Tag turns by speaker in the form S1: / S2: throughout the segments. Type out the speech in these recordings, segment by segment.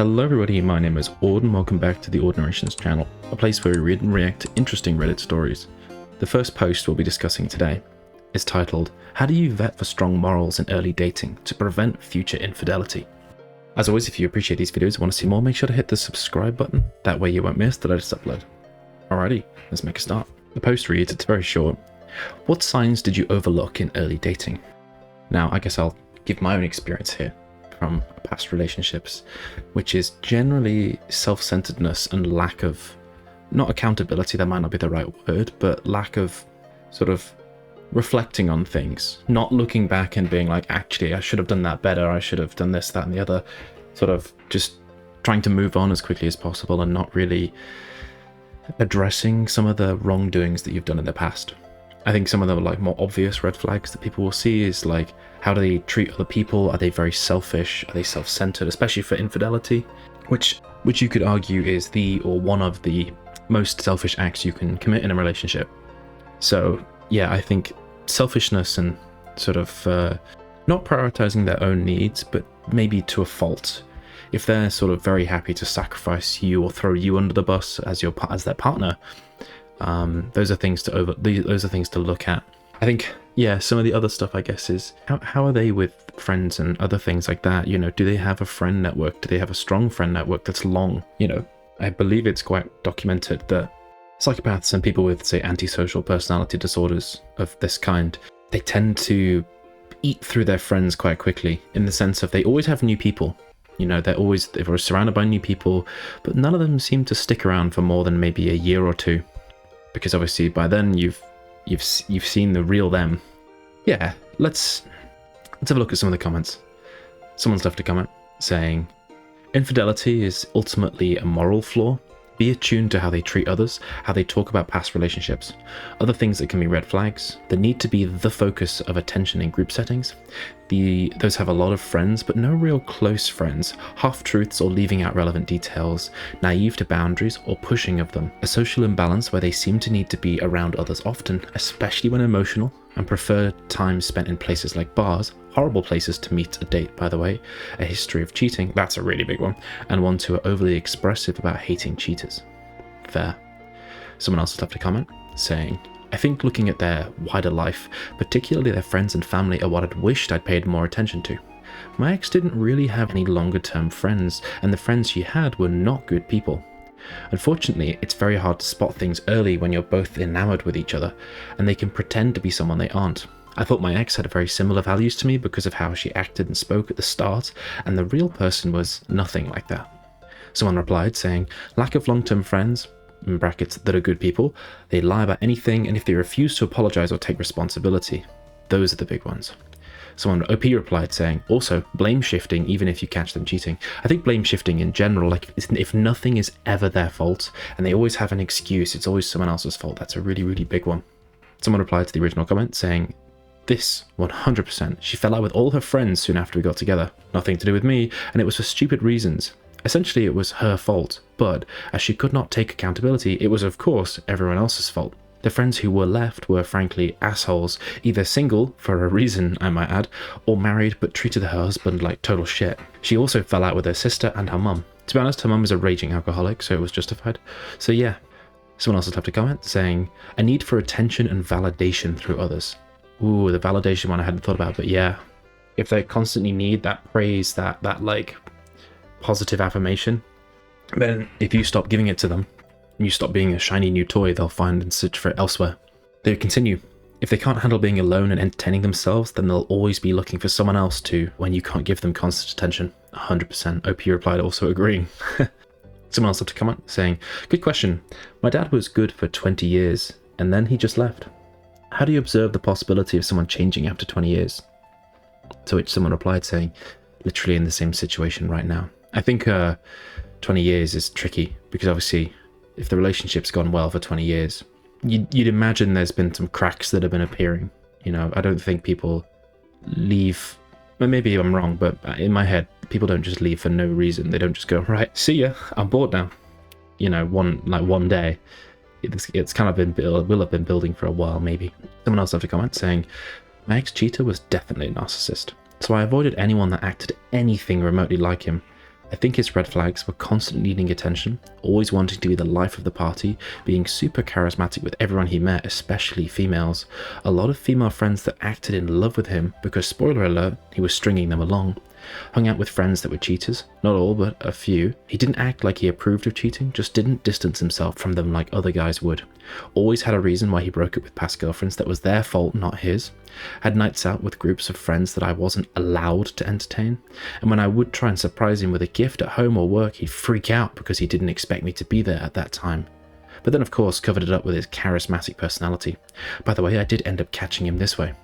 S1: Hello everybody, my name is Aud and welcome back to the Aud Narrations channel, a place where we read and react to interesting Reddit stories. The first post we'll be discussing today is titled, How do you vet for strong morals in early dating to prevent future infidelity? As always, if you appreciate these videos and want to see more, make sure to hit the subscribe button, that way you won't miss the latest upload. Alrighty, let's make a start. The post reads, it's very short. What signs did you overlook in early dating? Now, I guess I'll give my own experience here from past relationships, which is generally self-centeredness and lack of, not accountability, that might not be the right word, but lack of sort of reflecting on things, not looking back and being like, actually, I should have done that better, I should have done this, that, and the other, sort of just trying to move on as quickly as possible and not really addressing some of the wrongdoings that you've done in the past. I think some of the more obvious red flags that people will see is like, how do they treat other people? Are they very selfish? Are they self-centered, especially for infidelity? Which you could argue is one of the most selfish acts you can commit in a relationship. So yeah, I think selfishness and sort of not prioritizing their own needs, but maybe to a fault. If they're sort of very happy to sacrifice you or throw you under the bus as their partner, those are things to look at. I think, yeah, some of the other stuff, I guess, is how are they with friends and other things like that? You know, do they have a friend network? Do they have a strong friend network that's long? You know, I believe it's quite documented that psychopaths and people with, say, antisocial personality disorders of this kind, they tend to eat through their friends quite quickly, in the sense of they always have new people. You know, they're surrounded by new people, but none of them seem to stick around for more than maybe a year or two, because obviously by then you've seen the real them. Yeah, let's have a look at some of the comments. Someone's left a comment saying, infidelity is ultimately a moral flaw. Be attuned to how they treat others, how they talk about past relationships. Other things that can be red flags, the need to be the focus of attention in group settings. Those have a lot of friends, but no real close friends. Half-truths or leaving out relevant details. Naive to boundaries or pushing of them. A social imbalance where they seem to need to be around others often, especially when emotional, and prefer time spent in places like bars. Horrible places to meet a date, by the way. A history of cheating, that's a really big one. And ones who are overly expressive about hating cheaters. Fair. Someone else has left a comment saying, I think looking at their wider life, particularly their friends and family, are what I'd wished I'd paid more attention to. My ex didn't really have any longer term friends, and the friends she had were not good people. Unfortunately, it's very hard to spot things early when you're both enamored with each other, and they can pretend to be someone they aren't. I thought my ex had very similar values to me because of how she acted and spoke at the start, and the real person was nothing like that. Someone replied saying, lack of long-term friends, in brackets, that are good people, they lie about anything, and if they refuse to apologize or take responsibility, those are the big ones. Someone, OP, replied saying, also, blame shifting even if you catch them cheating. I think blame shifting in general, like if nothing is ever their fault, and they always have an excuse, it's always someone else's fault, that's a really, really big one. Someone replied to the original comment saying, this, 100%, she fell out with all her friends soon after we got together. Nothing to do with me, and it was for stupid reasons. Essentially, it was her fault, but as she could not take accountability, it was of course everyone else's fault. The friends who were left were frankly assholes, either single, for a reason I might add, or married but treated her husband like total shit. She also fell out with her sister and her mum. To be honest, her mum is a raging alcoholic, so it was justified. So yeah. Someone else has left a comment saying, a need for attention and validation through others. Ooh, the validation one I hadn't thought about, but yeah. If they constantly need that praise, that like positive affirmation, then if you stop giving it to them, and you stop being a shiny new toy, they'll find and search for it elsewhere. They continue. If they can't handle being alone and entertaining themselves, then they'll always be looking for someone else to, when you can't give them constant attention. 100%. OP replied, also agreeing. Someone else left a comment saying, good question. My dad was good for 20 years, and then he just left. How do you observe the possibility of someone changing after 20 years? To which someone replied saying, literally in the same situation right now. I think 20 years is tricky, because obviously if the relationship's gone well for 20 years, you'd imagine there's been some cracks that have been appearing. You know, I don't think people leave, well, maybe I'm wrong, but in my head, people don't just leave for no reason. They don't just go, right, see ya, I'm bored now. You know, one day. It's kind of will have been building for a while, maybe. Someone else left a comment saying, my ex-cheater was definitely a narcissist, so I avoided anyone that acted anything remotely like him. I think his red flags were constantly needing attention, always wanting to be the life of the party, being super charismatic with everyone he met, especially females. A lot of female friends that acted in love with him because, spoiler alert, he was stringing them along. Hung out with friends that were cheaters, not all but a few. He didn't act like he approved of cheating, just didn't distance himself from them like other guys would. Always had a reason why he broke up with past girlfriends that was their fault, not his. Had nights out with groups of friends that I wasn't allowed to entertain, and when I would try and surprise him with a gift at home or work, he'd freak out because he didn't expect me to be there at that time. But then of course covered it up with his charismatic personality. By the way, I did end up catching him this way.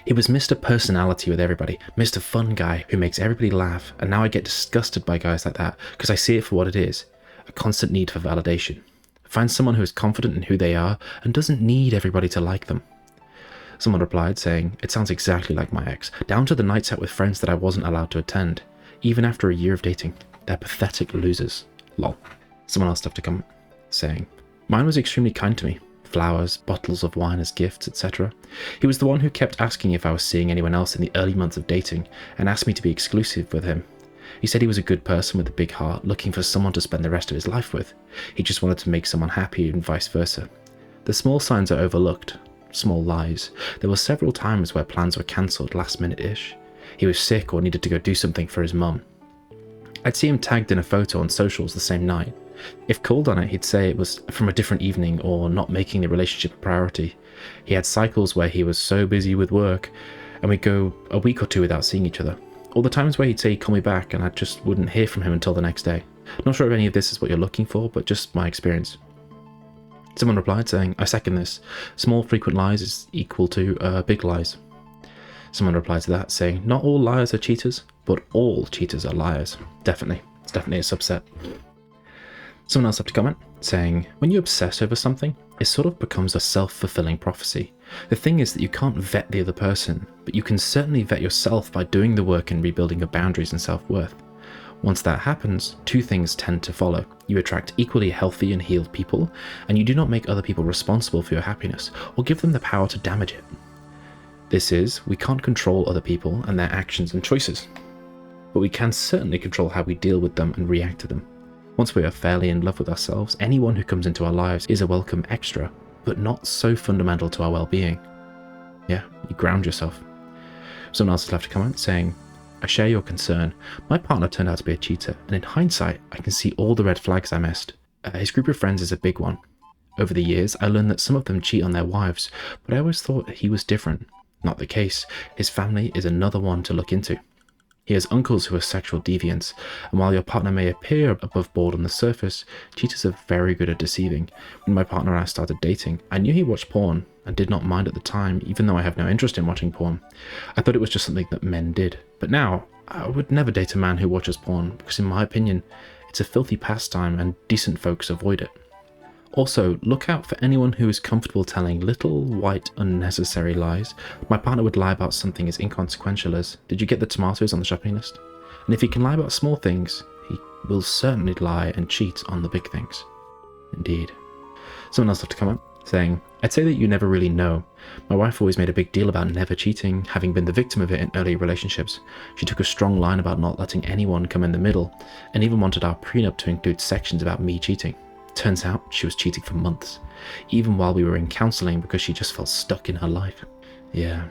S1: He was Mr. Personality with everybody, Mr. Fun Guy who makes everybody laugh, and now I get disgusted by guys like that because I see it for what it is, a constant need for validation. Find someone who is confident in who they are and doesn't need everybody to like them. Someone replied saying, it sounds exactly like my ex, down to the nights out with friends that I wasn't allowed to attend, even after a year of dating. They're pathetic losers. Lol. Someone else left a comment saying, mine was extremely kind to me. Flowers, bottles of wine as gifts, etc. He was the one who kept asking if I was seeing anyone else in the early months of dating and asked me to be exclusive with him. He said he was a good person with a big heart, looking for someone to spend the rest of his life with. He just wanted to make someone happy and vice versa. The small signs are overlooked, small lies. There were several times where plans were cancelled last minute-ish. He was sick or needed to go do something for his mum. I'd see him tagged in a photo on socials the same night. If called on it, he'd say it was from a different evening or not making the relationship a priority. He had cycles where he was so busy with work and we'd go a week or two without seeing each other. Or the times where he'd say he'd call me back and I just wouldn't hear from him until the next day. Not sure if any of this is what you're looking for, but just my experience. Someone replied saying, I second this. Small frequent lies is equal to big lies. Someone replied to that saying, not all liars are cheaters, but all cheaters are liars. Definitely. It's definitely a subset. Someone else left a comment saying, when you obsess over something, it sort of becomes a self-fulfilling prophecy. The thing is that you can't vet the other person, but you can certainly vet yourself by doing the work and rebuilding your boundaries and self-worth. Once that happens, two things tend to follow. You attract equally healthy and healed people, and you do not make other people responsible for your happiness or give them the power to damage it. This is, we can't control other people and their actions and choices, but we can certainly control how we deal with them and react to them. Once we are fairly in love with ourselves, anyone who comes into our lives is a welcome extra, but not so fundamental to our well-being. Yeah, you ground yourself. Someone else has left a comment saying, I share your concern. My partner turned out to be a cheater, and in hindsight, I can see all the red flags I missed. His group of friends is a big one. Over the years, I learned that some of them cheat on their wives, but I always thought he was different. Not the case. His family is another one to look into. He has uncles who are sexual deviants, and while your partner may appear above board on the surface, cheaters are very good at deceiving. When my partner and I started dating, I knew he watched porn, and did not mind at the time, even though I have no interest in watching porn. I thought it was just something that men did. But now, I would never date a man who watches porn, because in my opinion, it's a filthy pastime and decent folks avoid it. Also, look out for anyone who is comfortable telling little, white, unnecessary lies. My partner would lie about something as inconsequential as, did you get the tomatoes on the shopping list? And if he can lie about small things, he will certainly lie and cheat on the big things. Indeed. Someone else left a comment saying, I'd say that you never really know. My wife always made a big deal about never cheating, having been the victim of it in early relationships. She took a strong line about not letting anyone come in the middle, and even wanted our prenup to include sections about me cheating. Turns out she was cheating for months, even while we were in counselling because she just felt stuck in her life. Yeah.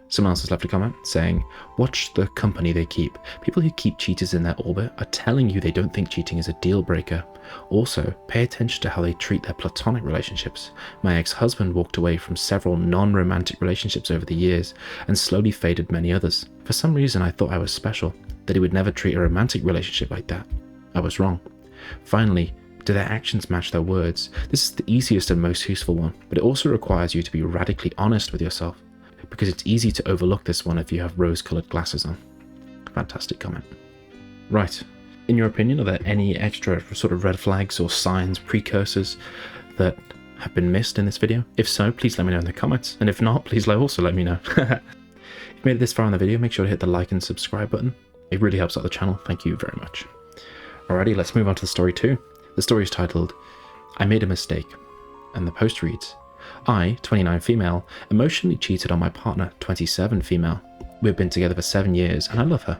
S1: Someone else has left a comment saying, watch the company they keep. People who keep cheaters in their orbit are telling you they don't think cheating is a deal breaker. Also, pay attention to how they treat their platonic relationships. My ex-husband walked away from several non-romantic relationships over the years and slowly faded many others. For some reason I thought I was special, that he would never treat a romantic relationship like that. I was wrong. Finally, do their actions match their words? This is the easiest and most useful one, but it also requires you to be radically honest with yourself, because it's easy to overlook this one if you have rose-coloured glasses on. Fantastic comment. Right, in your opinion, are there any extra sort of red flags or signs, precursors that have been missed in this video? If so, please let me know in the comments, and if not, please also let me know. If you made it this far in the video, make sure to hit the like and subscribe button. It really helps out the channel, thank you very much. Alrighty, let's move on to the story 2. The story is titled, I Made a Mistake, and the post reads, I, 29 female, emotionally cheated on my partner, 27 female. We've been together for 7 years and I love her.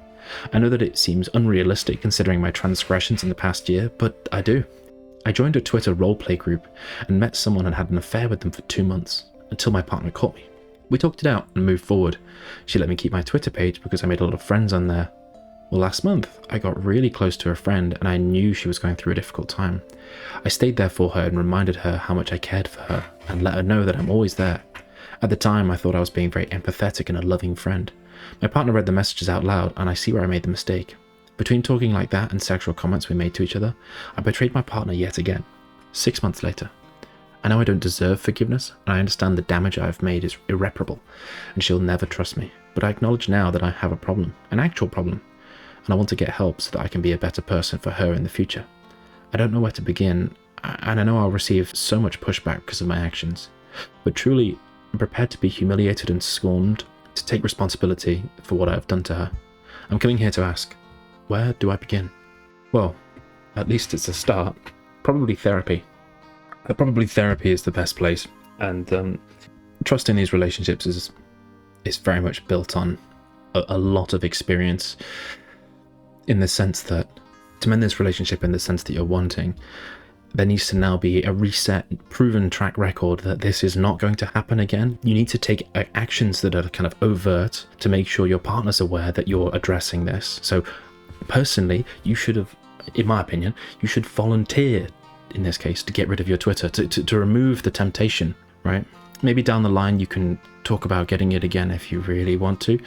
S1: I know that it seems unrealistic considering my transgressions in the past year, but I do. I joined a Twitter roleplay group and met someone and had an affair with them for 2 months, until my partner caught me. We talked it out and moved forward. She let me keep my Twitter page because I made a lot of friends on there. Well, last month, I got really close to a friend and I knew she was going through a difficult time. I stayed there for her and reminded her how much I cared for her and let her know that I'm always there. At the time, I thought I was being very empathetic and a loving friend. My partner read the messages out loud and I see where I made the mistake. Between talking like that and sexual comments we made to each other, I betrayed my partner yet again. 6 months later. I know I don't deserve forgiveness, and I understand the damage I have made is irreparable, and she'll never trust me. But I acknowledge now that I have a problem, an actual problem, and I want to get help so that I can be a better person for her in the future. I don't know where to begin, and I know I'll receive so much pushback because of my actions. But truly, I'm prepared to be humiliated and scorned, to take responsibility for what I have done to her. I'm coming here to ask, where do I begin? Well, at least it's a start. Probably therapy. Probably therapy is the best place, and trust in these relationships is very much built on a lot of experience, in the sense that to mend this relationship in the sense that you're wanting, there needs to now be a reset, proven track record that this is not going to happen again. You need to take actions that are kind of overt to make sure your partner's aware that you're addressing this. So personally, you should have, in my opinion, you should volunteer in this case to get rid of your Twitter, to remove the temptation, right? Maybe down the line you can talk about getting it again if you really want to,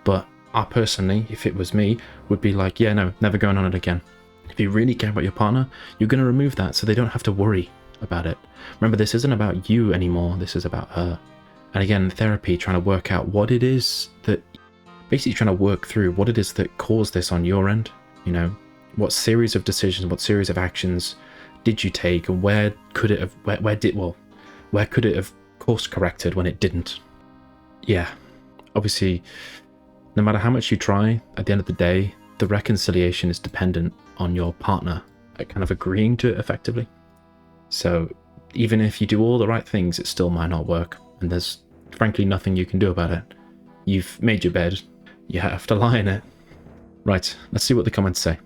S1: but I personally, if it was me, would be like, yeah, no, never going on it again. If you really care about your partner, you're going to remove that so they don't have to worry about it. Remember, this isn't about you anymore, this is about her. And again, therapy, trying to work out what it is that, basically trying to work through what it is that caused this on your end. You know, what series of decisions, what series of actions did you take, and where could it have, where could it have course corrected when it didn't? Yeah, obviously, no matter how much you try, at the end of the day, the reconciliation is dependent on your partner kind of agreeing to it effectively. So even if you do all the right things, it still might not work, and there's frankly nothing you can do about it. You've made your bed, you have to lie in it. Right, let's see what the comments say.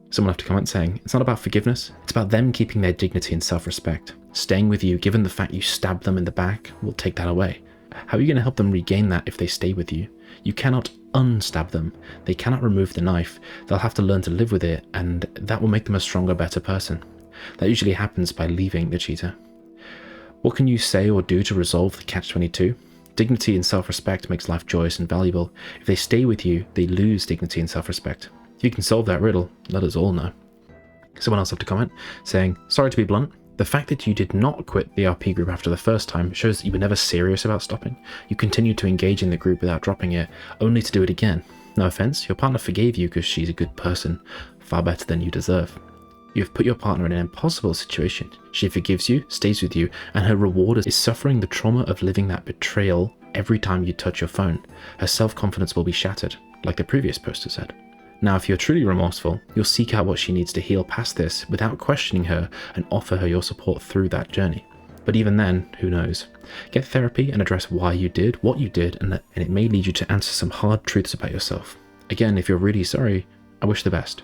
S1: Someone left a comment saying, it's not about forgiveness, it's about them keeping their dignity and self-respect. Staying with you, given the fact you stabbed them in the back, will take that away. How are you going to help them regain that if they stay with you? You cannot unstab them. They cannot remove the knife. They'll have to learn to live with it, and that will make them a stronger, better person. That usually happens by leaving the cheater. What can you say or do to resolve the catch-22? Dignity and self-respect makes life joyous and valuable. If they stay with you, they lose dignity and self-respect. If you can solve that riddle, let us all know. Someone else left a comment saying, sorry to be blunt, the fact that you did not quit the RP group after the first time shows that you were never serious about stopping. You continued to engage in the group without dropping it, only to do it again. No offense, your partner forgave you because she's a good person, far better than you deserve. You have put your partner in an impossible situation. She forgives you, stays with you, and her reward is suffering the trauma of living that betrayal every time you touch your phone. Her self-confidence will be shattered, like the previous poster said. Now, if you're truly remorseful, you'll seek out what she needs to heal past this without questioning her and offer her your support through that journey. But even then, who knows? Get therapy and address why you did what you did, and it may lead you to answer some hard truths about yourself. Again, if you're really sorry, I wish the best.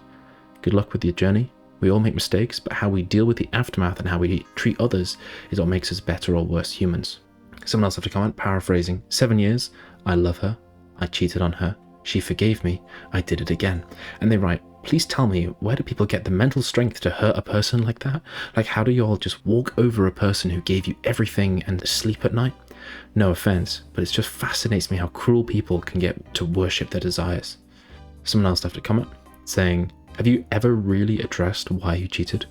S1: Good luck with your journey. We all make mistakes, but how we deal with the aftermath and how we treat others is what makes us better or worse humans. Someone else left a comment, paraphrasing, 7 years, I love her, I cheated on her, she forgave me, I did it again. And they write, please tell me, where do people get the mental strength to hurt a person like that? Like, how do you all just walk over a person who gave you everything and sleep at night? No offense, but it just fascinates me how cruel people can get to worship their desires. Someone else left a comment saying, have you ever really addressed why you cheated?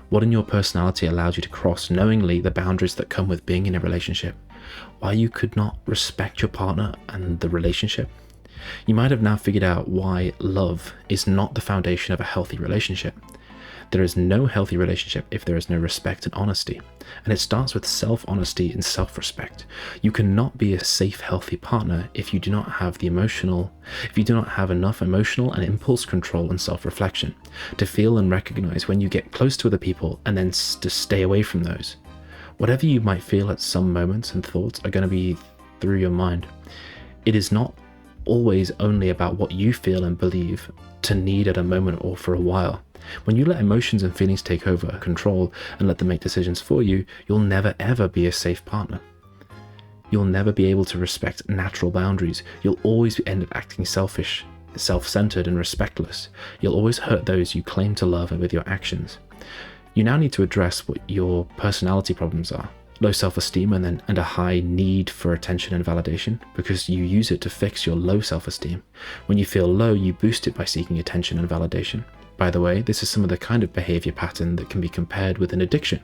S1: What in your personality allowed you to cross knowingly the boundaries that come with being in a relationship? Why you could not respect your partner and the relationship? You might have now figured out why love is not the foundation of a healthy relationship. There is no healthy relationship if there is no respect and honesty, and it starts with self-honesty and self-respect. You cannot be a safe, healthy partner if you do not have enough emotional and impulse control and self-reflection to feel and recognize when you get close to other people and then to stay away from those. Whatever you might feel at some moments and thoughts are going to be through your mind. It is not always only about what you feel and believe to need at a moment or for a while. When you let emotions and feelings take over control and let them make decisions for you, you'll never ever be a safe partner. You'll never be able to respect natural boundaries. You'll always end up acting selfish, self-centered and respectless. You'll always hurt those you claim to love with your actions. You now need to address what your personality problems are. Low self-esteem and a high need for attention and validation, because you use it to fix your low self-esteem. When you feel low, you boost it by seeking attention and validation. By the way, this is some of the kind of behavior pattern that can be compared with an addiction.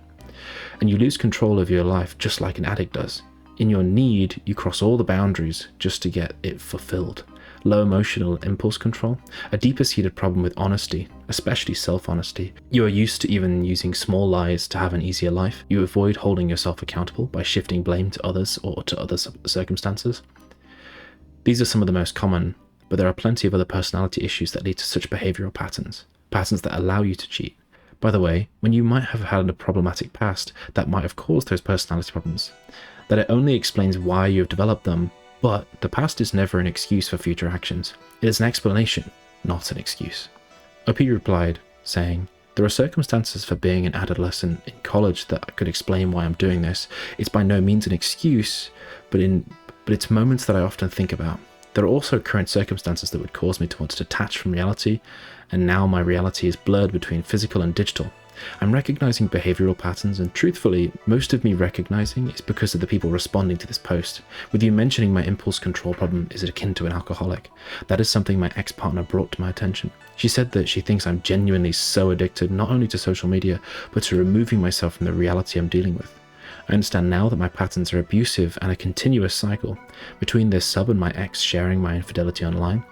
S1: And you lose control of your life just like an addict does. In your need, you cross all the boundaries just to get it fulfilled. Low emotional impulse control, a deeper-seated problem with honesty, especially self-honesty. You are used to even using small lies to have an easier life. You avoid holding yourself accountable by shifting blame to others or to other circumstances. These are some of the most common, but there are plenty of other personality issues that lead to such behavioral patterns that allow you to cheat. By the way, when you might have had a problematic past that might have caused those personality problems, that it only explains why you have developed them, but the past is never an excuse for future actions. It is an explanation, not an excuse. OP replied, saying, "There are circumstances for being an adolescent in college that could explain why I'm doing this. It's by no means an excuse, but it's moments that I often think about. There are also current circumstances that would cause me to want to detach from reality, and now my reality is blurred between physical and digital. I'm recognizing behavioral patterns, and truthfully, most of me recognizing is because of the people responding to this post. With you mentioning my impulse control problem is akin to an alcoholic. That is something my ex-partner brought to my attention. She said that she thinks I'm genuinely so addicted not only to social media, but to removing myself from the reality I'm dealing with. I understand now that my patterns are abusive and a continuous cycle. Between this sub and my ex sharing my infidelity online,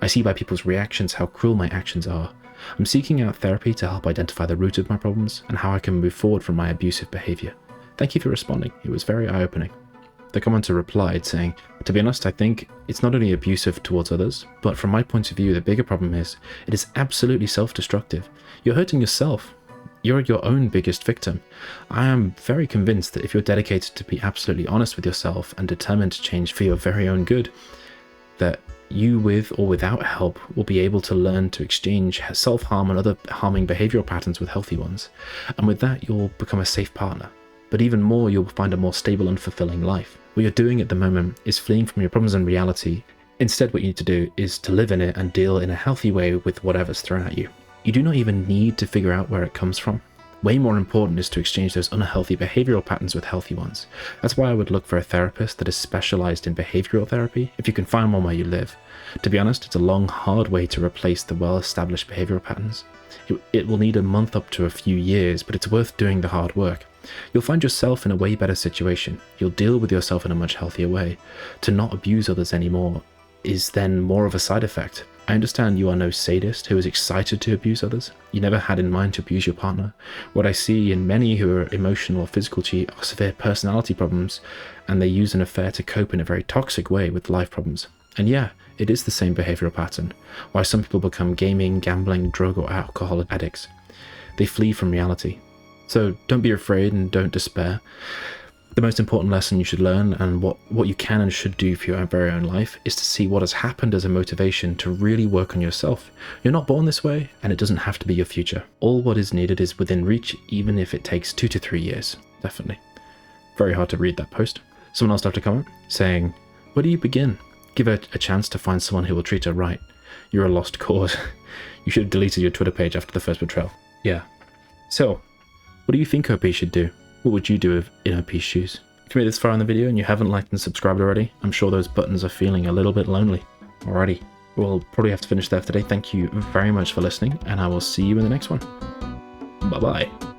S1: I see by people's reactions how cruel my actions are. I'm seeking out therapy to help identify the root of my problems and how I can move forward from my abusive behavior. Thank you for responding. It was very eye-opening." The commenter replied saying, "To be honest, I think it's not only abusive towards others, but from my point of view, the bigger problem is it is absolutely self-destructive. You're hurting yourself. You're your own biggest victim. I am very convinced that if you're dedicated to be absolutely honest with yourself and determined to change for your very own good, that you, with or without help, will be able to learn to exchange self-harm and other harming behavioral patterns with healthy ones. And with that, you'll become a safe partner. But even more, you'll find a more stable and fulfilling life. What you're doing at the moment is fleeing from your problems and reality. Instead, what you need to do is to live in it and deal in a healthy way with whatever's thrown at you. You do not even need to figure out where it comes from. Way more important is to exchange those unhealthy behavioral patterns with healthy ones. That's why I would look for a therapist that is specialized in behavioral therapy, if you can find one where you live. To be honest, it's a long, hard way to replace the well-established behavioral patterns. It will need a month up to a few years, but it's worth doing the hard work. You'll find yourself in a way better situation. You'll deal with yourself in a much healthier way. To not abuse others anymore is then more of a side effect. I understand you are no sadist who is excited to abuse others. You never had in mind to abuse your partner. What I see in many who are emotional or physical cheat are severe personality problems, and they use an affair to cope in a very toxic way with life problems. And yeah, it is the same behavioral pattern. Why some people become gaming, gambling, drug or alcohol addicts. They flee from reality. So don't be afraid and don't despair. The most important lesson you should learn, and what you can and should do for your very own life, is to see what has happened as a motivation to really work on yourself. You're not born this way, and it doesn't have to be your future. All what is needed is within reach, even if it takes 2 to 3 years. Definitely. Very hard to read that post. Someone else left a comment saying, "Where do you begin? Give her a chance to find someone who will treat her right. You're a lost cause. You should have deleted your Twitter page after the first betrayal." Yeah. So, what do you think OP should do? What would you do in OP's shoes? If you made this far in the video and you haven't liked and subscribed already, I'm sure those buttons are feeling a little bit lonely. Alrighty, we'll probably have to finish there for today. Thank you very much for listening, and I will see you in the next one. Bye-bye.